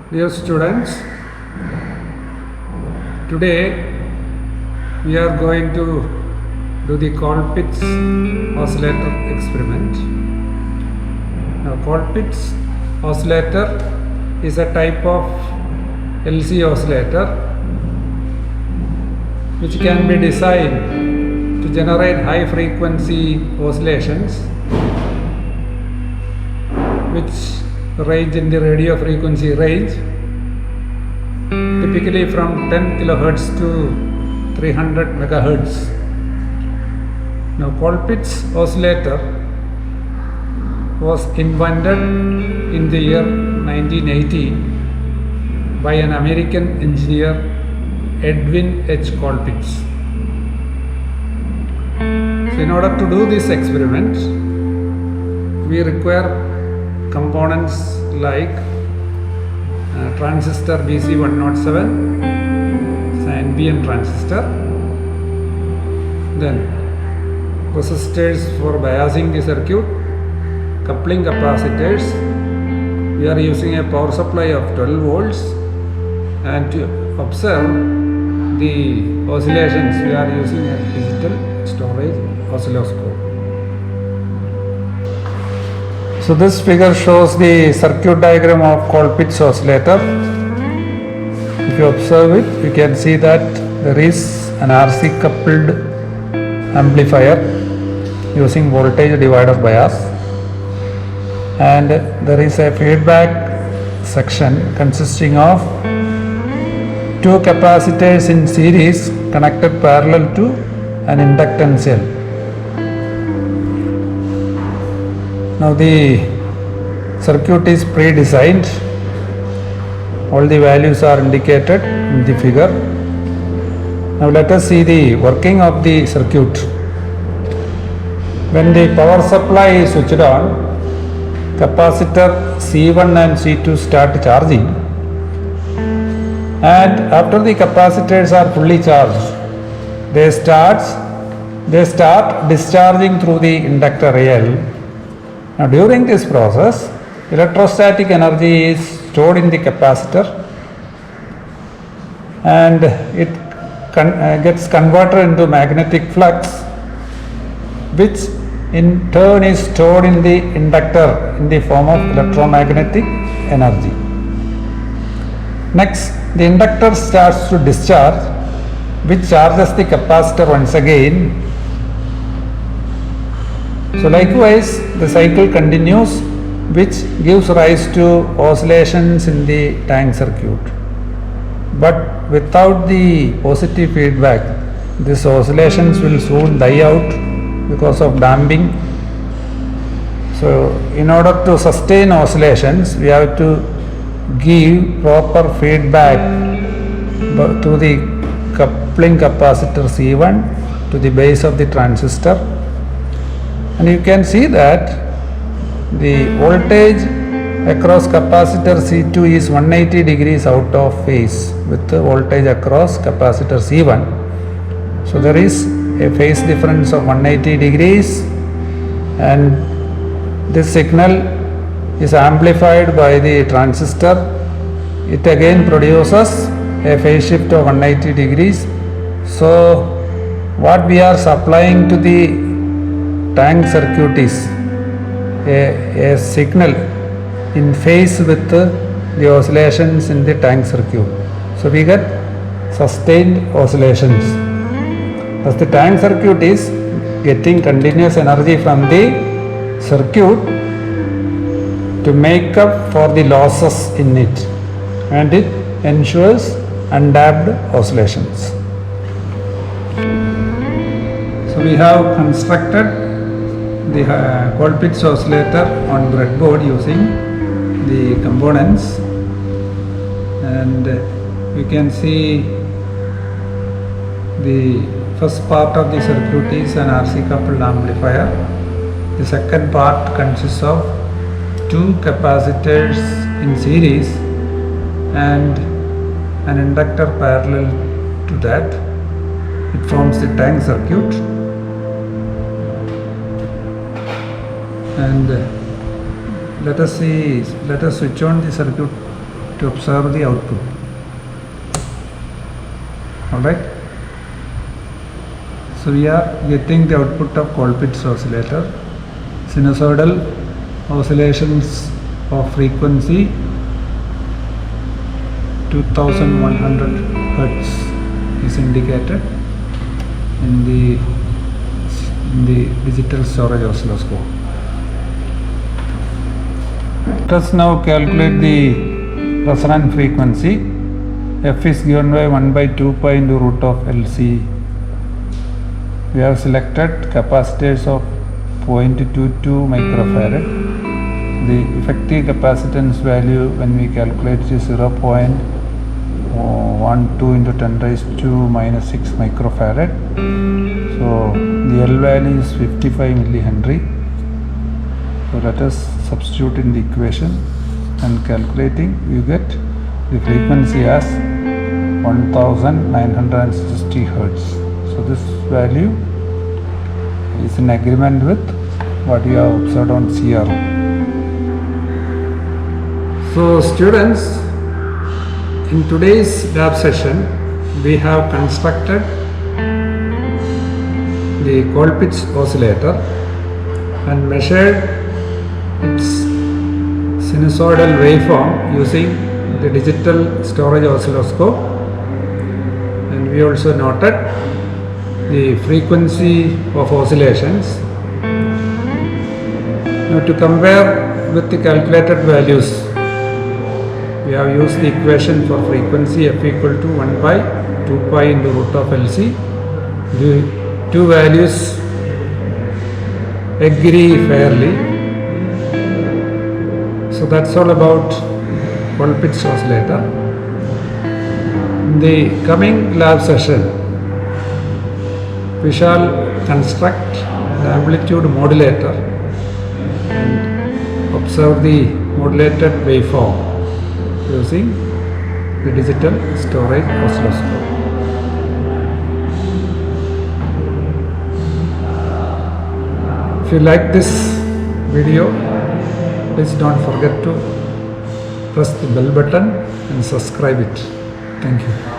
Dear students, today we are going to do the Colpitts oscillator experiment. Now, Colpitts oscillator is a type of LC oscillator which can be designed to generate high frequency oscillations which range in the radio frequency range, typically from 10 kilohertz to 300 megahertz. Now, Colpitts oscillator was invented in the year 1980 by an American engineer, Edwin H. Colpitts. So, in order to do this experiment, we require components like transistor BC107, NPN transistor, then resistors for biasing the circuit, coupling capacitors. We are using a power supply of 12 volts, and to observe the oscillations we are using a digital storage oscilloscope. So this figure shows the circuit diagram of Colpitts oscillator. If you observe it, you can see that there is an RC coupled amplifier using voltage divider bias, and there is a feedback section consisting of two capacitors in series connected parallel to an inductance cell. Now the circuit is pre-designed. All the values are indicated in the figure. Now let us see the working of the circuit. When the power supply is switched on, capacitor C1 and C2 start charging, and after the capacitors are fully charged, they start discharging through the inductor AL. Now, during this process, electrostatic energy is stored in the capacitor, and it gets converted into magnetic flux, which in turn is stored in the inductor in the form of electromagnetic energy. Next, the inductor starts to discharge, which charges the capacitor once again. So likewise, the cycle continues, which gives rise to oscillations in the tank circuit. But without the positive feedback, these oscillations will soon die out because of damping. So in order to sustain oscillations, we have to give proper feedback to the coupling capacitor C1 to the base of the transistor. And you can see that the voltage across capacitor C2 is 180 degrees out of phase with the voltage across capacitor C1. So there is a phase difference of 180 degrees, and this signal is amplified by the transistor. It again produces a phase shift of 180 degrees. So what we are supplying to the tank circuit is a signal in phase with the oscillations in the tank circuit. So we get sustained oscillations. Thus the tank circuit is getting continuous energy from the circuit to make up for the losses in it, and it ensures undamped oscillations. So we have constructed the Colpitts oscillator on breadboard using the components, and you can see the first part of the circuit is an RC coupled amplifier. The second part consists of two capacitors in series and an inductor parallel to that. It forms the tank circuit. And let us switch on the circuit to observe the output. Alright. So we are getting the output of Colpitts oscillator. Sinusoidal oscillations of frequency 2100 Hertz is indicated in the digital storage oscilloscope. Let us now calculate the resonant frequency. F is given by 1 by 2 pi into root of LC. We have selected capacitors of 0.22 microfarad. The effective capacitance value when we calculate is 0.12 into 10 raised to minus 6 microfarad. So the L value is 55 millihenry. So let us substitute in the equation and calculating, you get the frequency as 1960 Hertz. So this value is in agreement with what you have observed on CRO. So students, in today's lab session we have constructed the Colpitts oscillator and measured its sinusoidal waveform using the digital storage oscilloscope, and we also noted the frequency of oscillations. Now to compare with the calculated values, we have used the equation for frequency f equal to 1 by 2 pi into root of LC. The two values agree fairly. So that's all about Colpitts oscillator. In the coming lab session, we shall construct the amplitude modulator and observe the modulated waveform using the digital storage oscilloscope. If you like this video, please don't forget to press the bell button and subscribe it. Thank you.